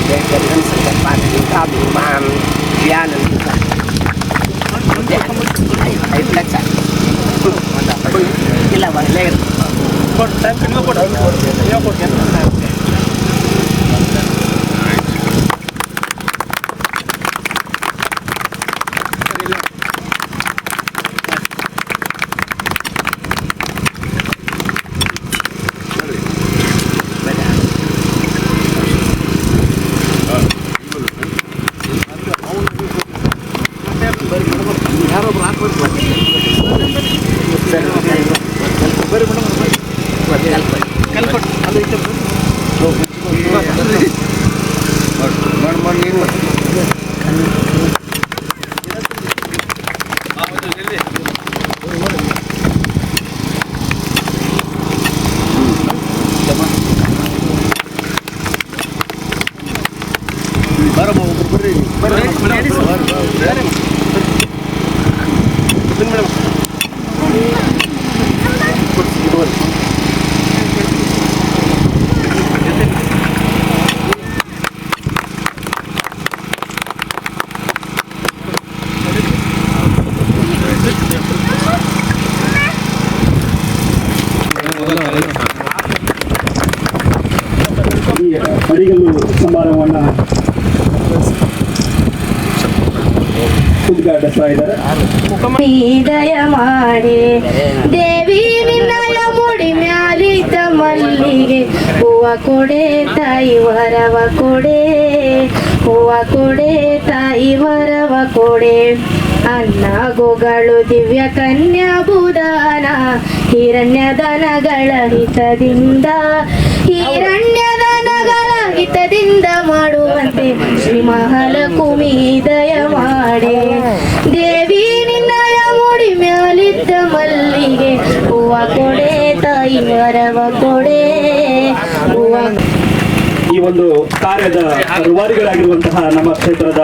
dengan setempat tabungan pianan kita ay flexa gila bang ler por tanto no por yo por qué ಅಡಿಗಲ್ಲು ಸಮಾರಂಭವನ್ನು ಉದ್ಘಾಟಿಸ್ತಾ ಇದ್ದಾರೆ. ದಯ ಮಾಡಿ ದೇವಿ ನಿನ್ನಯ ಮುಡಿ ಮ್ಯಾಲಿದ್ದ ಮಲ್ಲಿಗೆ ಹೂವ ಕೊಡೆ ತಾಯಿ ವರವ ಕೊಡೆ ಹೂವ ಕೊಡೆ ತಾಯಿ ವರವ ಕೊಡೆ ಅನ್ನ ಗೋಗಳು ದಿವ್ಯ ಕನ್ಯಾ ಬುಧಾನ ಹಿರಣ್ಯದನಗಳ ಹಿತದಿಂದ ಹಿತದಿಂದ ಮಾಡುವಂತೆ ಶ್ರೀ ಮಹಾಲಕ್ಷ್ಮಿ ದಯ ಮಾಡಿ ದೇವಿ ನಿನ್ನಯ ಮುಡಿ ಮ್ಯಾಲಿದ್ದ ಮಲ್ಲಿಗೆ ಹೂವ ಕೊಡೆ ತಾಯಿ ವರವ ಕೊಡೆ ಹೂವ. ಈ ಒಂದು ಕಾರ್ಯದ ರೂವಾರಿಗಳಾಗಿರುವಂತಹ ನಮ್ಮ ಕ್ಷೇತ್ರದ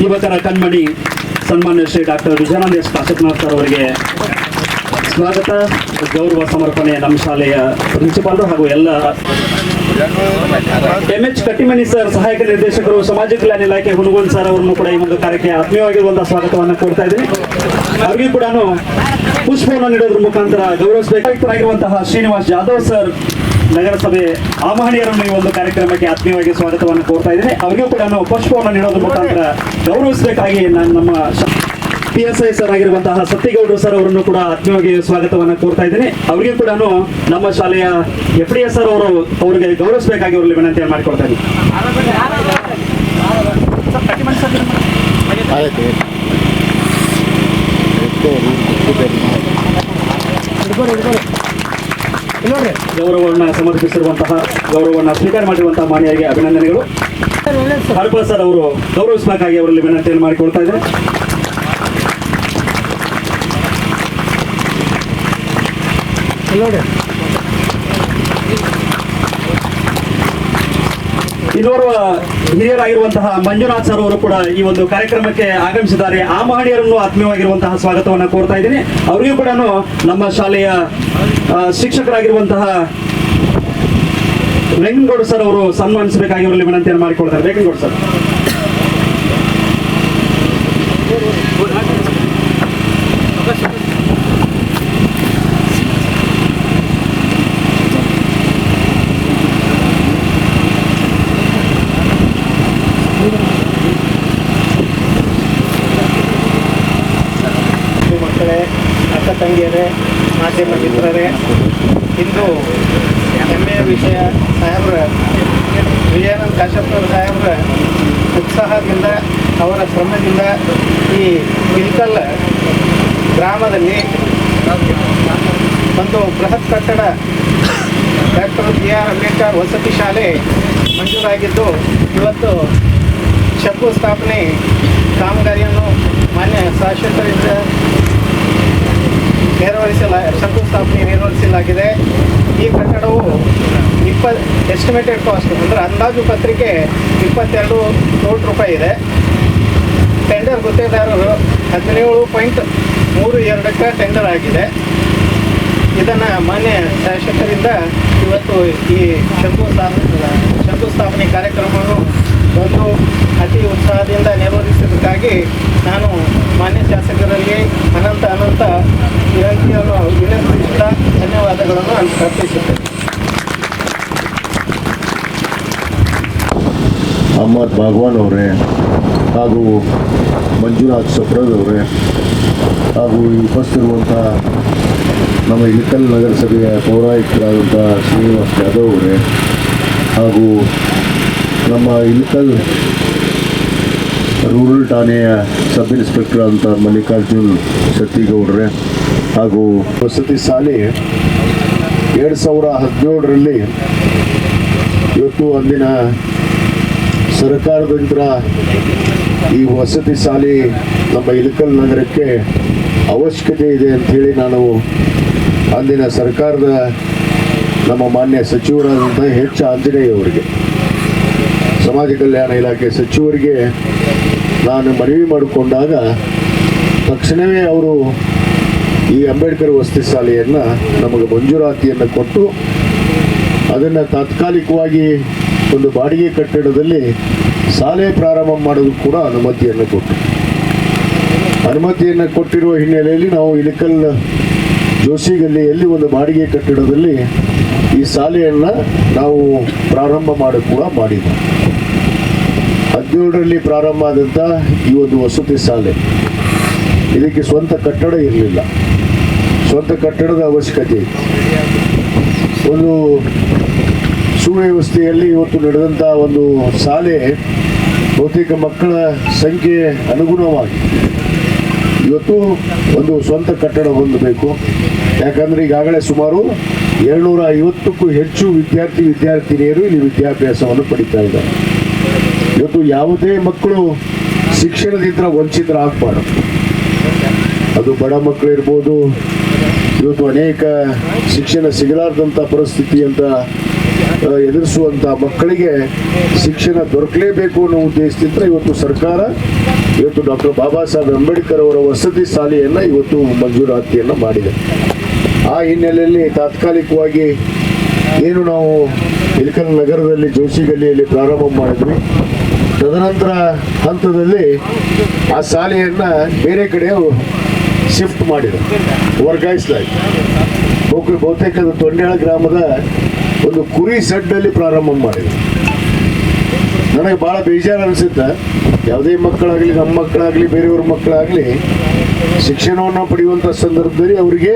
ಯುವಕರ ಕಣ್ಮಣಿ ಸನ್ಮಾನ್ಯ Shri doctor Vijayanand S Kashappanath sir ಅವರಿಗೆ ಸ್ವಾಗತ ಗೌರವ ಸಮರ್ಪಣೆ ನಮ್ಮ ಶಾಲೆಯ ಪ್ರಿನ್ಸಿಪಾಲರು ಹಾಗೂ ಎಲ್ಲ ಎಂ.ಎಚ್. ಕಟ್ಟಿಮನಿ ಸರ್ ಸಹಾಯಕ ನಿರ್ದೇಶಕರು ಸಮಾಜ ಕಲ್ಯಾಣ ಇಲಾಖೆ ಹುನಗುಂದ ಸರ್ ಅವರನ್ನು ಕೂಡ ಈ ಒಂದು ಕಾರ್ಯಕ್ಕೆ ಆತ್ಮೀಯವಾಗಿರುವಂತಹ ಸ್ವಾಗತವನ್ನು ಕೊಡ್ತಾ ಇದ್ದೀನಿ. ಅವರಿಗೂ ಕೂಡ ಪುಷ್ಪವನ್ನು ನೀಡೋದ್ರ ಮುಖಾಂತರ ಗೌರವಿಸಬೇಕಾಗಿರುವಂತಹ ಶ್ರೀನಿವಾಸ್ ಜಾಧವ್ ಸರ್ ನಗರಸಭೆ ಆಮಹಣಿಯರನ್ನು ಈ ಒಂದು ಕಾರ್ಯಕ್ರಮಕ್ಕೆ ಆತ್ಮೀಯವಾಗಿ ಸ್ವಾಗತವನ್ನು ಕೋರ್ತಾ ಇದ್ದೀನಿ. ಅವರಿಗೂ ಕೂಡ ಪುಷ್ಪವನ್ನು ನೀಡೋದ್ರ ಮುಖಾಂತರ ಗೌರವಿಸಬೇಕಾಗಿ ನಾನು ನಮ್ಮ PSI ಸರ್ ಆಗಿರುವಂತಹ ಸತ್ಯಗೌಡರು ಸರ್ ಅವರನ್ನು ಕೂಡ ಆತ್ಮೀಯವಾಗಿ ಸ್ವಾಗತವನ್ನು ಕೋರ್ತಾ ಇದ್ದೀನಿ. ಅವರಿಗೂ ಕೂಡ ನಮ್ಮ ಶಾಲೆಯ FDS ಸರ್ ಅವರು ಅವರಿಗೆ ಗೌರವಿಸಬೇಕಾಗಿ ಅವರಲ್ಲಿ ವಿನಂತಿಯನ್ನು ಮಾಡಿಕೊಡ್ತಾ ಇದ್ದೀನಿ. ಗೌರವವನ್ನು ಸಮರ್ಪಿಸಿರುವಂತಹ ಗೌರವವನ್ನು ಸ್ವೀಕಾರ ಮಾಡಿರುವಂತಹ ಮಾನ್ಯರಿಗೆ ಅಭಿನಂದನೆಗಳು. ಹರ್ಬ ಸರ್ ಅವರು ಗೌರವಿಸಬೇಕಾಗಿ ಅವರಲ್ಲಿ ವಿನಂತಿಯನ್ನು ಮಾಡಿಕೊಡ್ತಾ ಇದ್ದಾರೆ. ಇನ್ನೋರ್ವ ಹಿರಿಯರಾಗಿರುವಂತಹ ಮಂಜುನಾಥ್ ಸರ್ ಅವರು ಕೂಡ ಈ ಒಂದು ಕಾರ್ಯಕ್ರಮಕ್ಕೆ ಆಗಮಿಸಿದ್ದಾರೆ. ಆ ಮಹನೀಯರನ್ನು ಆತ್ಮೀಯವಾಗಿರುವಂತಹ ಸ್ವಾಗತವನ್ನು ಕೋರ್ತಾ ಇದ್ದೀನಿ. ಅವರಿಗೂ ಕೂಡ ನಮ್ಮ ಶಾಲೆಯ ಶಿಕ್ಷಕರಾಗಿರುವಂತಹ ವೆಂಕಟಗೌಡ ಸರ್ ಅವರು ಸನ್ಮಾನಿಸಬೇಕಾಗಿ ಅವರಲ್ಲಿ ವಿನಂತಿಯನ್ನು ಮಾಡಿಕೊಳ್ತಾರೆ. ವೆಂಕಟಗೌಡ ಸರ್. ಮಕ್ಕಳೇ, ಅಕ್ಕ ತಂಗಿಯರೇ, ಮಾಧ್ಯಮ ಮಿತ್ರರೇ, ಇಂದು ಹೆಮ್ಮೆಯ ವಿಷಯ ಸಾಹೇಬ್ರ ವಿಜಯಾನಂದ ಕಾಶಪ್ಪನವ್ರ ಸಾಹೇಬ್ರ ಉತ್ಸಾಹದಿಂದ ಅವರ ಶ್ರಮದಿಂದ ಈ ಇಲ್ಕಲ್ ಗ್ರಾಮದಲ್ಲಿ ಒಂದು ಬೃಹತ್ ಕಟ್ಟಡ ಡಾಕ್ಟರ್ BR ಅಂಬೇಡ್ಕರ್ ವಸತಿ ಶಾಲೆ ಮಂಜೂರಾಗಿದ್ದು ಇವತ್ತು ಶಂಕುಸ್ಥಾಪನೆ ಕಾಮಗಾರಿಯನ್ನು ಮಾನ್ಯ ಶಾಸಕರಿಂದ ಶಂಕುಸ್ಥಾಪನೆ ನೆರವೇರಿಸಲಾಗಿದೆ. ಈ ಕಟ್ಟಡವು ಎಸ್ಟಿಮೇಟೆಡ್ ಕಾಸ್ಟ್ ಅಂದರೆ ಅಂದಾಜು ಪತ್ರಿಕೆ 22 ಕೋಟಿ ರೂಪಾಯಿ ಇದೆ. ಟೆಂಡರ್ ಗುತ್ತೇದಾರರು 17.32ಕ್ಕೆ ಟೆಂಡರ್ ಆಗಿದೆ. ಇದನ್ನು ಮಾನ್ಯ ಶಾಸಕರಿಂದ ಇವತ್ತು ಈ ಶಂಕುಸ್ಥಾಪನೆ ಹಾಗಾಗಿ ನಾನು ಮಾನ್ಯ ಶಾಸಕರಲ್ಲಿ ಅನಂತ ವಿನಂತಿಸುತ್ತಾ ಧನ್ಯವಾದಗಳನ್ನು ಅರ್ಪಿಸುತ್ತೇನೆ. ಅಹಮದ್ ಭಾಗವಾನ್ ಅವರೇ ಹಾಗೂ ಮಂಜುನಾಥ್ ಸಪ್ರದ್ ಅವರೇ ಹಾಗೂ ಉಪಸ್ಥಿತಿರುವಂಥ ನಮ್ಮ ಇಳಕಲ್ ನಗರಸಭೆಯ ಪೌರಾಯುಕ್ತರಾದಂಥ ಶ್ರೀನಿವಾಸ್ ಯಾದವ್ ಅವರೇ ಹಾಗೂ ನಮ್ಮ ಇಳಕಲ್ ರೂರಲ್ ಠಾಣೆಯ ಸಬ್ ಇನ್ಸ್ಪೆಕ್ಟರ್ ಅಂತ ಮಲ್ಲಿಕಾರ್ಜುನ್ ಶೆಟ್ಟಿಗೌಡ್ರೆ ಹಾಗೂ ವಸತಿ ಶಾಲೆ 2017ರಲ್ಲಿ ಇವತ್ತು ಅಂದಿನ ಸರ್ಕಾರದಿಂದ ಈ ವಸತಿ ಶಾಲೆ ನಮ್ಮ ಇಳಕಲ್ ನಗರಕ್ಕೆ ಅವಶ್ಯಕತೆ ಇದೆ ಅಂಥೇಳಿ ನಾನು ಅಂದಿನ ಸರ್ಕಾರದ ನಮ್ಮ ಮಾನ್ಯ ಸಚಿವರಾದಂಥ ಎಚ್ ಆಂಜನೇಯ ಅವರಿಗೆ, ಸಮಾಜ ಕಲ್ಯಾಣ ಇಲಾಖೆ ಸಚಿವರಿಗೆ ನಾನು ಮನವಿ ಮಾಡಿಕೊಂಡಾಗ ತಕ್ಷಣವೇ ಅವರು ಈ ಅಂಬೇಡ್ಕರ್ ವಸತಿ ಶಾಲೆಯನ್ನು ನಮಗೆ ಮಂಜೂರಾತಿಯನ್ನು ಕೊಟ್ಟು ಅದನ್ನು ತಾತ್ಕಾಲಿಕವಾಗಿ ಒಂದು ಬಾಡಿಗೆ ಕಟ್ಟಡದಲ್ಲಿ ಶಾಲೆ ಪ್ರಾರಂಭ ಮಾಡೋದು ಕೂಡ ಅನುಮತಿಯನ್ನು ಕೊಟ್ಟಿರುವ ಹಿನ್ನೆಲೆಯಲ್ಲಿ ನಾವು ಇಳಕಲ್ ಜೋಶಿಗಲ್ಲಿಯಲ್ಲಿ ಒಂದು ಬಾಡಿಗೆ ಕಟ್ಟಡದಲ್ಲಿ ಈ ಶಾಲೆಯನ್ನು ನಾವು ಪ್ರಾರಂಭ ಮಾಡಿದ್ವಿ. 17ರಲ್ಲಿ ಪ್ರಾರಂಭ ಆದಂಥ ಈ ಒಂದು ವಸತಿ ಶಾಲೆ ಇದಕ್ಕೆ ಸ್ವಂತ ಕಟ್ಟಡ ಇರಲಿಲ್ಲ, ಸ್ವಂತ ಕಟ್ಟಡದ ಅವಶ್ಯಕತೆ ಇತ್ತು. ಒಂದು ಸುವ್ಯವಸ್ಥೆಯಲ್ಲಿ ಇವತ್ತು ನಡೆದಂಥ ಒಂದು ಶಾಲೆ ಬಹುತೇಕ ಮಕ್ಕಳ ಸಂಖ್ಯೆ ಅನುಗುಣವಾಗಿ ಇವತ್ತು ಒಂದು ಸ್ವಂತ ಕಟ್ಟಡ ಹೊಂದಬೇಕು. ಯಾಕಂದರೆ ಈಗಾಗಲೇ ಸುಮಾರು 750ಕ್ಕೂ ಹೆಚ್ಚು ವಿದ್ಯಾರ್ಥಿನಿಯರು ಇಲ್ಲಿ ವಿದ್ಯಾಭ್ಯಾಸವನ್ನು ಪಡಿತಾ ಇದ್ದಾರೆ. ಇವತ್ತು ಯಾವುದೇ ಮಕ್ಕಳು ಶಿಕ್ಷಣದಿಂದ ವಂಚಿತರಾಗಬಾರ್ದು. ಅದು ಬಡ ಮಕ್ಕಳು ಇರ್ಬೋದು, ಇವತ್ತು ಅನೇಕ ಶಿಕ್ಷಣ ಸಿಗಲಾರ್ದಂಥ ಪರಿಸ್ಥಿತಿ ಅಂತ ಎದುರಿಸುವಂಥ ಮಕ್ಕಳಿಗೆ ಶಿಕ್ಷಣ ದೊರಕಲೇಬೇಕು ಅನ್ನೋ ಉದ್ದೇಶದಿಂದ ಇವತ್ತು ಸರ್ಕಾರ ಡಾಕ್ಟರ್ ಬಾಬಾ ಸಾಹೇಬ್ ಅಂಬೇಡ್ಕರ್ ಅವರ ವಸತಿ ಶಾಲೆಯನ್ನು ಇವತ್ತು ಮಂಜೂರಾತಿಯನ್ನು ಮಾಡಿದೆ. ಆ ಹಿನ್ನೆಲೆಯಲ್ಲಿ ತಾತ್ಕಾಲಿಕವಾಗಿ ಏನು ನಾವು ಇಳಕಲ್ ನಗರದಲ್ಲಿ ಜೋಶಿಗಲ್ಲಿಯಲ್ಲಿ ಪ್ರಾರಂಭ ಮಾಡಿದ್ವಿ, ತದನಂತರ ಹಂತದಲ್ಲಿ ಆ ಶಾಲೆಯನ್ನು ಬೇರೆ ಕಡೆ ಶಿಫ್ಟ್ ಮಾಡಿದ್ರು, ವರ್ಗಾಯಿಸಲಾಯಿತು. ಬಹುತೇಕ ಅದು ತೊಂಡಾಳ ಗ್ರಾಮದ ಒಂದು ಕುರಿ ಸಡ್ಡಲ್ಲಿ ಪ್ರಾರಂಭ ಮಾಡಿದ್ರು. ನನಗೆ ಭಾಳ ಬೇಜಾರು ಅನಿಸುತ್ತೆ. ಯಾವುದೇ ಮಕ್ಕಳಾಗಲಿ, ನಮ್ಮ ಮಕ್ಕಳಾಗಲಿ, ಬೇರೆಯವ್ರ ಮಕ್ಕಳಾಗಲಿ ಶಿಕ್ಷಣವನ್ನು ಪಡೆಯುವಂಥ ಸಂದರ್ಭದಲ್ಲಿ ಅವರಿಗೆ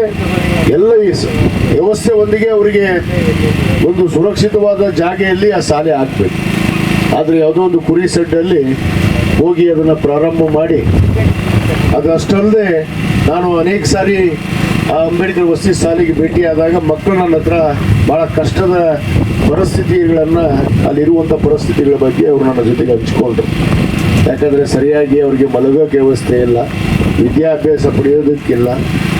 ಎಲ್ಲ ವ್ಯವಸ್ಥೆ ಒಂದಿಗೆ ಅವರಿಗೆ ಒಂದು ಸುರಕ್ಷಿತವಾದ ಜಾಗೆಯಲ್ಲಿ ಆ ಶಾಲೆ ಆಗಬೇಕು. ಆದರೆ ಯಾವುದೋ ಒಂದು ಕುರಿ ಸಡ್ಡಲ್ಲಿ ಹೋಗಿ ಅದನ್ನು ಪ್ರಾರಂಭ ಮಾಡಿ, ಅದು ಅಷ್ಟಲ್ಲದೆ ನಾನು ಅನೇಕ ಸಾರಿ ಆ ಅಂಬೇಡ್ಕರ್ ವಸತಿ ಶಾಲೆಗೆ ಭೇಟಿಯಾದಾಗ ಮಕ್ಕಳು ನನ್ನ ಹತ್ರ ಭಾಳ ಕಷ್ಟದ ಪರಿಸ್ಥಿತಿಗಳನ್ನು, ಅಲ್ಲಿರುವಂಥ ಪರಿಸ್ಥಿತಿಗಳ ಬಗ್ಗೆ ಅವರು ನನ್ನ ಜೊತೆಗೆ ಹಂಚ್ಕೊಂಡ್ರು. ಯಾಕಂದರೆ ಸರಿಯಾಗಿ ಅವರಿಗೆ ಮಲಗೋಕ್ಕೆ ವ್ಯವಸ್ಥೆ ಇಲ್ಲ, ವಿದ್ಯಾಭ್ಯಾಸ ಪಡೆಯೋದಕ್ಕಿಲ್ಲ,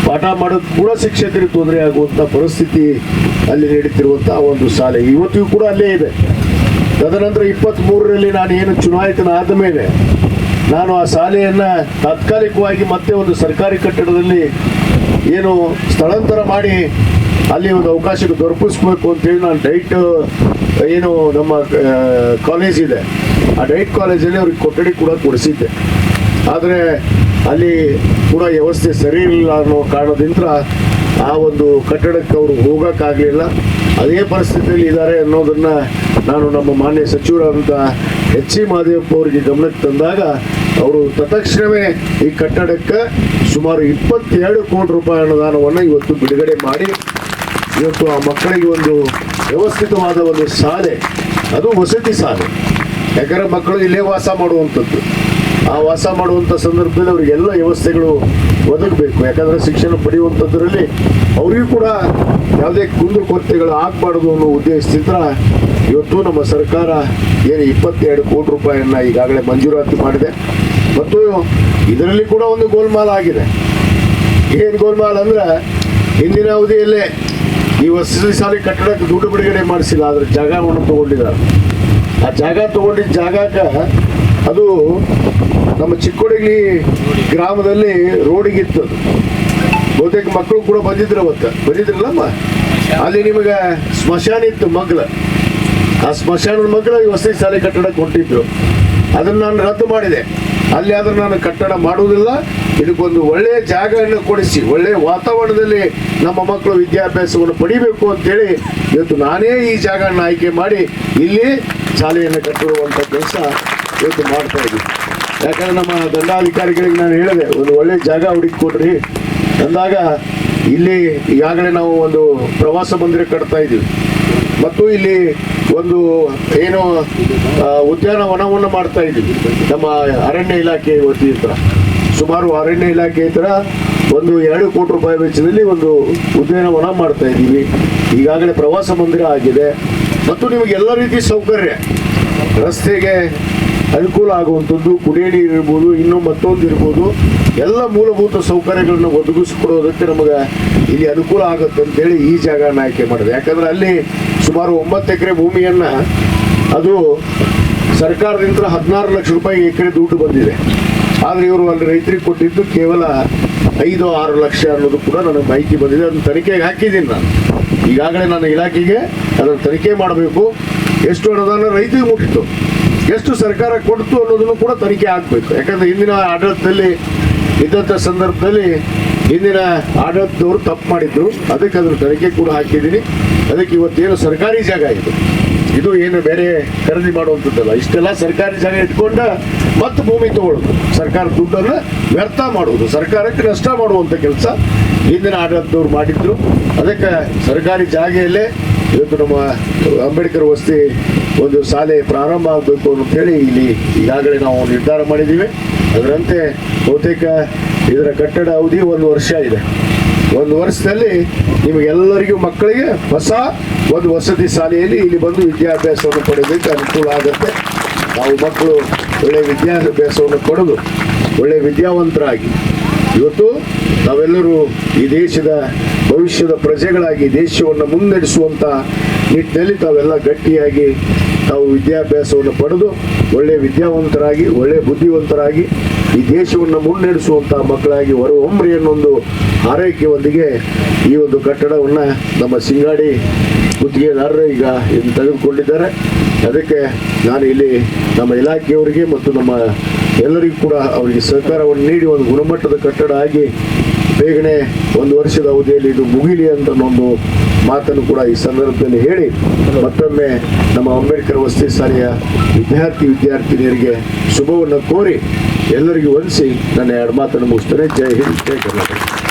ಪಾಠ ಮಾಡೋದು ಕೂಡ ಶಿಕ್ಷಕರಿಗೆ ತೊಂದರೆ ಆಗುವಂಥ ಪರಿಸ್ಥಿತಿ ಅಲ್ಲಿ ನಡೀತಿರುವಂಥ ಒಂದು ಶಾಲೆ ಇವತ್ತಿಗೂ ಕೂಡ ಅಲ್ಲೇ ಇದೆ. ತದನಂತರ 23ರಲ್ಲಿ ನಾನು ಏನು ಚುನಾಯಿತನಾದ ಮೇಲೆ ನಾನು ಆ ಶಾಲೆಯನ್ನು ತಾತ್ಕಾಲಿಕವಾಗಿ ಮತ್ತೆ ಒಂದು ಸರ್ಕಾರಿ ಕಟ್ಟಡದಲ್ಲಿ ಏನು ಸ್ಥಳಾಂತರ ಮಾಡಿ ಅಲ್ಲಿ ಒಂದು ಅವಕಾಶಕ್ಕೆ ದೊರಕಿಸ್ಬೇಕು ಅಂತೇಳಿ ನಾನು ಡೈಟ್ ಏನು ನಮ್ಮ ಕಾಲೇಜ್ ಇದೆ, ಆ ಡೈಟ್ ಕಾಲೇಜಲ್ಲಿ ಅವ್ರಿಗೆ ಕೊಠಡಿ ಕೂಡ ಕೊಡಿಸಿದ್ದೆ. ಆದರೆ ಅಲ್ಲಿ ಕೂಡ ವ್ಯವಸ್ಥೆ ಸರಿ ಇರಲಿಲ್ಲ ಅನ್ನೋ ಕಾರಣದಿಂದ ಆ ಒಂದು ಕಟ್ಟಡಕ್ಕೆ ಅವರು ಹೋಗೋಕ್ಕಾಗಲಿಲ್ಲ. ಅದೇ ಪರಿಸ್ಥಿತಿಯಲ್ಲಿ ಇದ್ದಾರೆ ಅನ್ನೋದನ್ನು ನಾನು ನಮ್ಮ ಮಾನ್ಯ ಸಚಿವರಾದಂಥ ಎಚ್ ಸಿ ಮಹದೇವಪ್ಪ ಅವರಿಗೆ ಗಮನಕ್ಕೆ ತಂದಾಗ ಅವರು ತತ್ಕ್ಷಣವೇ ಈ ಕಟ್ಟಡಕ್ಕೆ ಸುಮಾರು 22 ಕೋಟಿ ರೂಪಾಯಿ ಅನುದಾನವನ್ನು ಇವತ್ತು ಬಿಡುಗಡೆ ಮಾಡಿ ಇವತ್ತು ಆ ಮಕ್ಕಳಿಗೆ ಒಂದು ವ್ಯವಸ್ಥಿತವಾದ ಒಂದು ಶಾಲೆ, ಅದು ವಸತಿ ಶಾಲೆ. ಯಾಕಂದರೆ ಮಕ್ಕಳು ಇಲ್ಲೇ ವಾಸ ಮಾಡುವಂಥದ್ದು, ಆ ವಾಸ ಮಾಡುವಂಥ ಸಂದರ್ಭದಲ್ಲಿ ಅವರಿಗೆಲ್ಲ ವ್ಯವಸ್ಥೆಗಳು ಒದಗಬೇಕು. ಯಾಕಂದರೆ ಶಿಕ್ಷಣ ಪಡೆಯುವಂಥದ್ರಲ್ಲಿ ಅವರಿಗೂ ಕೂಡ ಯಾವುದೇ ಕುಂದುಕೊರತೆಗಳು ಆಗಬಾರ್ದು ಅನ್ನೋ ಉದ್ದೇಶದಿಂದ ಇವತ್ತು ನಮ್ಮ ಸರ್ಕಾರ ಏನು 22 ಕೋಟಿ ರೂಪಾಯಿಯನ್ನು ಈಗಾಗಲೇ ಮಂಜೂರಾತಿ ಮಾಡಿದೆ. ಮತ್ತು ಇದರಲ್ಲಿ ಕೂಡ ಒಂದು ಗೋಲ್ಮಾಲ್ ಆಗಿದೆ. ಏನು ಗೋಲ್ಮಾಲ್ ಅಂದರೆ ಹಿಂದಿನ ಅವಧಿಯಲ್ಲೇ ಈ ವಸತಿ ಶಾಲೆ ಕಟ್ಟಡಕ್ಕೆ ದುಡ್ಡು ಬಿಡುಗಡೆ ಮಾಡಿಸಿಲ್ಲ, ಆದರೆ ಜಾಗವನ್ನು ತೊಗೊಂಡಿದ್ದಾರೆ. ಆ ಜಾಗ ತೊಗೊಂಡಿದ್ದ ಜಾಗಕ್ಕೆ ಅದು ನಮ್ಮ ಚಿಕ್ಕೋಡಿಗ್ಲಿ ಗ್ರಾಮದಲ್ಲಿ ರೋಡಿಗಿತ್ತು. ಬಹುತೇಕ ಮಕ್ಕಳು ಕೂಡ ಬಂದಿದ್ರಲ್ಲಮ್ಮ, ಅಲ್ಲಿ ನಿಮಗೆ ಸ್ಮಶಾನ ಇತ್ತು ಮಗ್ಲ. ಆ ಸ್ಮಶಾನದ ಮಗ್ಲ ಈ ವಸತಿ ಶಾಲೆ ಕಟ್ಟಡಕ್ಕೆ ಹೊಂಟಿದ್ರು. ಅದನ್ನು ನಾನು ರದ್ದು ಮಾಡಿದೆ. ಅಲ್ಲಿ ಆದ್ರೆ ನಾನು ಕಟ್ಟಡ ಮಾಡುವುದಿಲ್ಲ, ಇದಕ್ಕೊಂದು ಒಳ್ಳೆಯ ಜಾಗವನ್ನು ಕೊಡಿಸಿ ಒಳ್ಳೆಯ ವಾತಾವರಣದಲ್ಲಿ ನಮ್ಮ ಮಕ್ಕಳು ವಿದ್ಯಾಭ್ಯಾಸವನ್ನು ಪಡಿಬೇಕು ಅಂತೇಳಿ ಇವತ್ತು ನಾನೇ ಈ ಜಾಗವನ್ನು ಆಯ್ಕೆ ಮಾಡಿ ಇಲ್ಲಿ ಶಾಲೆಯನ್ನು ಕಟ್ಟಿರುವಂಥ ಕೆಲಸ ಇವತ್ತು ಮಾಡ್ತಾ ಇದ್ದೀವಿ. ಯಾಕಂದ್ರೆ ನಮ್ಮ ದಂಡಾಧಿಕಾರಿಗಳಿಗೆ ನಾನು ಹೇಳಿದೆ, ಒಂದು ಒಳ್ಳೆಯ ಜಾಗ ಹುಡುಕಿ ಕೊಡ್ರಿ ಅಂದಾಗ ಇಲ್ಲಿ ಈಗಾಗಲೇ ನಾವು ಒಂದು ಪ್ರವಾಸ ಮಂದಿರ ಕಟ್ತಾ ಇದ್ದೀವಿ ಮತ್ತು ಇಲ್ಲಿ ಒಂದು ಏನು ಉದ್ಯಾನವನವನ್ನು ಮಾಡ್ತಾ ಇದ್ದೀವಿ ನಮ್ಮ ಅರಣ್ಯ ಇಲಾಖೆ ವತಿಯಿಂದ. ಸುಮಾರು ಅರಣ್ಯ ಇಲಾಖೆ ಹತ್ರ ಒಂದು 2 ಕೋಟಿ ರೂಪಾಯಿ ವೆಚ್ಚದಲ್ಲಿ ಒಂದು ಉದ್ಯಾನವನ ಮಾಡ್ತಾ ಇದ್ದೀವಿ. ಈಗಾಗಲೇ ಪ್ರವಾಸ ಮಂದಿರ ಆಗಿದೆ ಮತ್ತು ನಿಮಗೆ ಎಲ್ಲ ರೀತಿ ಸೌಕರ್ಯ, ರಸ್ತೆಗೆ ಅನುಕೂಲ ಆಗುವಂಥದ್ದು, ಕುಡಿಯ ನೀರು ಇರ್ಬೋದು, ಇನ್ನೂ ಮತ್ತೊಂದು ಇರ್ಬೋದು, ಎಲ್ಲ ಮೂಲಭೂತ ಸೌಕರ್ಯಗಳನ್ನು ಒದಗಿಸಿಕೊಡೋದಕ್ಕೆ ನಮಗೆ ಇಲ್ಲಿ ಅನುಕೂಲ ಆಗುತ್ತೆ ಅಂತೇಳಿ ಈ ಜಾಗನ ಆಯ್ಕೆ ಮಾಡಿದೆ. ಯಾಕಂದ್ರೆ ಅಲ್ಲಿ ಸುಮಾರು 9 ಎಕರೆ ಭೂಮಿಯನ್ನು ಅದು ಸರ್ಕಾರದಿಂದ 16 ಲಕ್ಷ ರೂಪಾಯಿ ಎಕರೆ ದುಡ್ಡು ಬಂದಿದೆ. ಆದರೆ ಇವರು ಅಲ್ಲಿ ರೈತರಿಗೆ ಕೊಟ್ಟಿದ್ದು ಕೇವಲ 5-6 ಲಕ್ಷ ಅನ್ನೋದು ಕೂಡ ನನಗೆ ಮಾಹಿತಿ ಬಂದಿದೆ. ಅದನ್ನು ತನಿಖೆಗೆ ಹಾಕಿದ್ದೀನಿ ನಾನು. ಈಗಾಗಲೇ ನನ್ನ ಇಲಾಖೆಗೆ ಅದನ್ನು ತನಿಖೆ ಮಾಡಬೇಕು. ಎಷ್ಟು ಅನುದಾನ ರೈತರಿಗೆ ಮುಟ್ಟಿತ್ತು, ಎಷ್ಟು ಸರ್ಕಾರ ಕೊಡ್ತು ಅನ್ನೋದನ್ನು ಕೂಡ ತನಿಖೆ ಆಗಬೇಕು. ಯಾಕಂದರೆ ಹಿಂದಿನ ಆಡಳಿತದಲ್ಲಿ ಇದ್ದಂಥ ಸಂದರ್ಭದಲ್ಲಿ ಹಿಂದಿನ ಆಡಳಿತದವರು ತಪ್ಪು ಮಾಡಿದ್ರು, ಅದಕ್ಕೆ ಅದನ್ನು ತನಿಖೆ ಕೂಡ ಹಾಕಿದ್ದೀನಿ. ಅದಕ್ಕೆ ಇವತ್ತೇನು ಸರ್ಕಾರಿ ಜಾಗ ಇದು ಏನು ಬೇರೆ ಖರೀದಿ ಮಾಡುವಂಥದ್ದಲ್ಲ. ಇಷ್ಟೆಲ್ಲ ಸರ್ಕಾರಿ ಜಾಗ ಇಟ್ಕೊಂಡ ಮತ್ತೆ ಭೂಮಿ ತಗೊಳ್ಳೋದು, ಸರ್ಕಾರ ದುಡ್ಡನ್ನು ವ್ಯರ್ಥ ಮಾಡುವುದು, ಸರ್ಕಾರಕ್ಕೆ ನಷ್ಟ ಮಾಡುವಂಥ ಕೆಲಸ ಹಿಂದಿನ ಆಡಳಿತದವ್ರು ಮಾಡಿದ್ರು. ಅದಕ್ಕೆ ಸರ್ಕಾರಿ ಜಾಗೆಯಲ್ಲೇ ಇವತ್ತು ನಮ್ಮ ಅಂಬೇಡ್ಕರ್ ವಸತಿ ಒಂದು ಶಾಲೆ ಪ್ರಾರಂಭ ಆಗಬೇಕು ಅಂತೇಳಿ ಇಲ್ಲಿ ಈಗಾಗಲೇ ನಾವು ನಿರ್ಧಾರ ಮಾಡಿದ್ದೀವಿ. ಅದರಂತೆ ಬಹುತೇಕ ಇದರ ಕಟ್ಟಡ ಅವಧಿ 1 ವರ್ಷ ಇದೆ. 1 ವರ್ಷದಲ್ಲಿ ನಿಮಗೆಲ್ಲರಿಗೂ ಮಕ್ಕಳಿಗೆ ಹೊಸ ಒಂದು ವಸತಿ ಶಾಲೆಯಲ್ಲಿ ಇಲ್ಲಿ ಬಂದು ವಿದ್ಯಾಭ್ಯಾಸವನ್ನು ಪಡೆಯೋದಕ್ಕೆ ಅನುಕೂಲ ಆಗುತ್ತೆ. ನಾವು ಮಕ್ಕಳು ಒಳ್ಳೆಯ ವಿದ್ಯಾಭ್ಯಾಸವನ್ನು ಪಡೆದು ಒಳ್ಳೆಯ ವಿದ್ಯಾವಂತರಾಗಿ ಇವತ್ತು ನಾವೆಲ್ಲರೂ ಈ ದೇಶದ ಭವಿಷ್ಯದ ಪ್ರಜೆಗಳಾಗಿ ದೇಶವನ್ನು ಮುನ್ನಡೆಸುವಂಥ ನಿಟ್ಟಿನಲ್ಲಿ ತಾವೆಲ್ಲ ಗಟ್ಟಿಯಾಗಿ ನಾವು ವಿದ್ಯಾಭ್ಯಾಸವನ್ನು ಪಡೆದು ಒಳ್ಳೆಯ ವಿದ್ಯಾವಂತರಾಗಿ ಒಳ್ಳೆಯ ಬುದ್ಧಿವಂತರಾಗಿ ಈ ದೇಶವನ್ನು ಮುನ್ನಡೆಸುವಂಥ ಮಕ್ಕಳಾಗಿ ಹೊರಹೊಮ್ಮರಿ ಅನ್ನೊಂದು ಆರೈಕೆಯೊಂದಿಗೆ ಈ ಒಂದು ಕಟ್ಟಡವನ್ನು ನಮ್ಮ ಸಿಂಗಾಡಿ ಗುತ್ತಿಗೆದಾರರು ಈಗ ಇದನ್ನು ತೆಗೆದುಕೊಂಡಿದ್ದಾರೆ. ಅದಕ್ಕೆ ನಾನು ಇಲ್ಲಿ ನಮ್ಮ ಇಲಾಖೆಯವರಿಗೆ ಮತ್ತು ನಮ್ಮ ಎಲ್ಲರಿಗೂ ಕೂಡ ಅವರಿಗೆ ಸಹಕಾರವನ್ನು ನೀಡಿ ಒಂದು ಗುಣಮಟ್ಟದ ಕಟ್ಟಡ ಆಗಿ ಬೇಗನೆ 1 ವರ್ಷದ ಅವಧಿಯಲ್ಲಿ ಇದು ಮುಗಿಲಿ ಅಂತ ಒಂದು ಮಾತನ್ನು ಕೂಡ ಈ ಸಂದರ್ಭದಲ್ಲಿ ಹೇಳಿ ಮತ್ತೊಮ್ಮೆ ನಮ್ಮ ಅಂಬೇಡ್ಕರ್ ವಸತಿ ಶಾಲೆಯ ವಿದ್ಯಾರ್ಥಿನಿಯರಿಗೆ ಶುಭವನ್ನು ಕೋರಿ ಎಲ್ಲರಿಗೂ ವಂದಿಸಿ ನನ್ನ 2 ಮಾತನ್ನು ಮುಗಿಸ್ತೇನೆ. ಜೈ ಹಿಂದ್, ಜೈ ಕರ್ನಾಟಕ.